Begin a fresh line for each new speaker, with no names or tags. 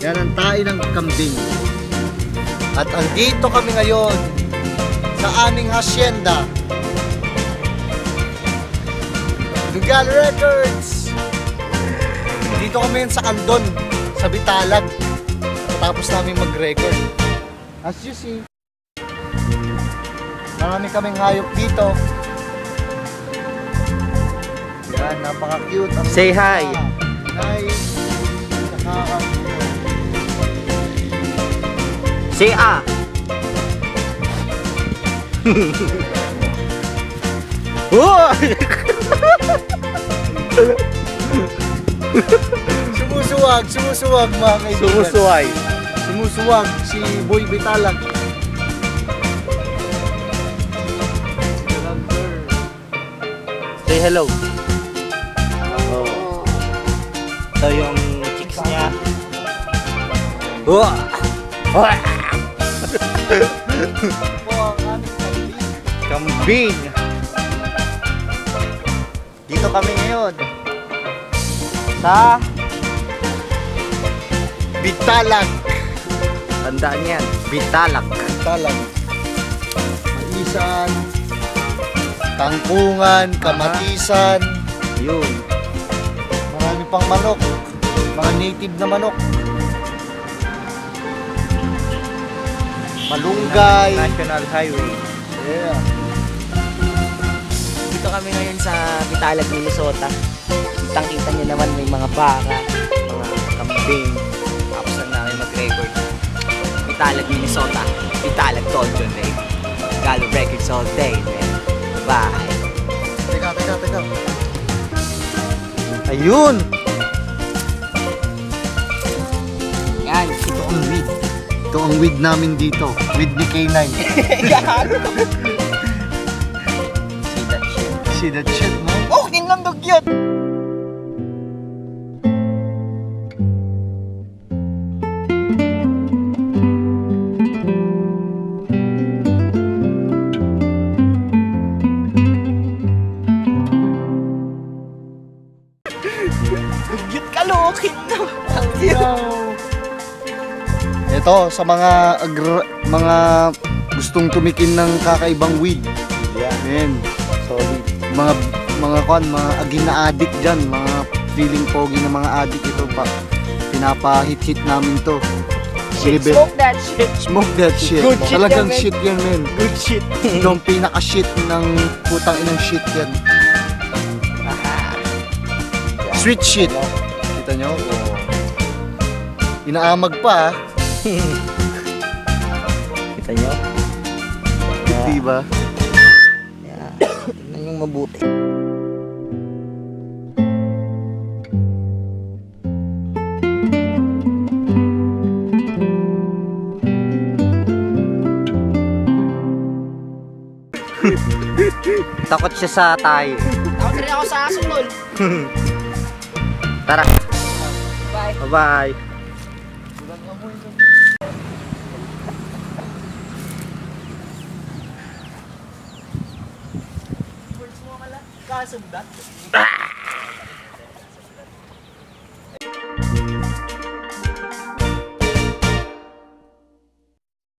Yan ang tae ng kambing. At andito kami ngayon sa aming hacienda, Lugal Records. Dito kami sa Andon, sa Bitalag. Tapos namin mag-record. As you see, marami kaming hayop dito. Yan, napaka-cute.
Say hi.
Hi.
Say ah.
Sumusuwag mga kaibigan. Sumusuwag si Boy Bitalag.
Say hello. Oh. Ito yung chicks niya. Kambing. Dito kami ngayon sa
Bitalag.
tandaan yan, Bitalag.
Bitalag. Maisan, Tangkungan, Kamatisan.
Yun.
Marami pang manok. Mga native na manok. Malunggay.
National Highway.
Yeah.
Dito kami ngayon sa Bitalag, Minnesota. Kitang-kita nyo naman may mga baka,
Mga kambing.
tapos lang namin mag-record. Bitalag, Minnesota. Bitalag, Toljon, eh. Galo Records all day, man. Bye.
Teka.
Ayun.
Yan.
Ito ang weed. Ito ang weed namin dito. Weed ni K9.
See that shit.
See that shit, man?
Oh, kinlandog yun! Dugyot ka, lokit na.
Ito sa mga gustong tumikim ng kakaibang weed.
Yeah.
Men,
Solid.
mga aging na addict diyan, mga feeling pogi na mga addict ito pa. Pinapahit-hit namin to.
Smoke that shit.
Smoke that shit.
Good shit
Talagang
yan,
shit yan, men.
Good shit.
Itong pinaka-shit ng putang inang shit yan. Sweet shit. Kita nyo? Oh. Inaamag pa, ah.
Kita nyo?
Diba?
Yeah. Tignan yung mabuti.
Takot siya sa tayo.
Takot rin ako sa aso, tol.
Tara.
Bye.
Bye-bye.
Kasundat.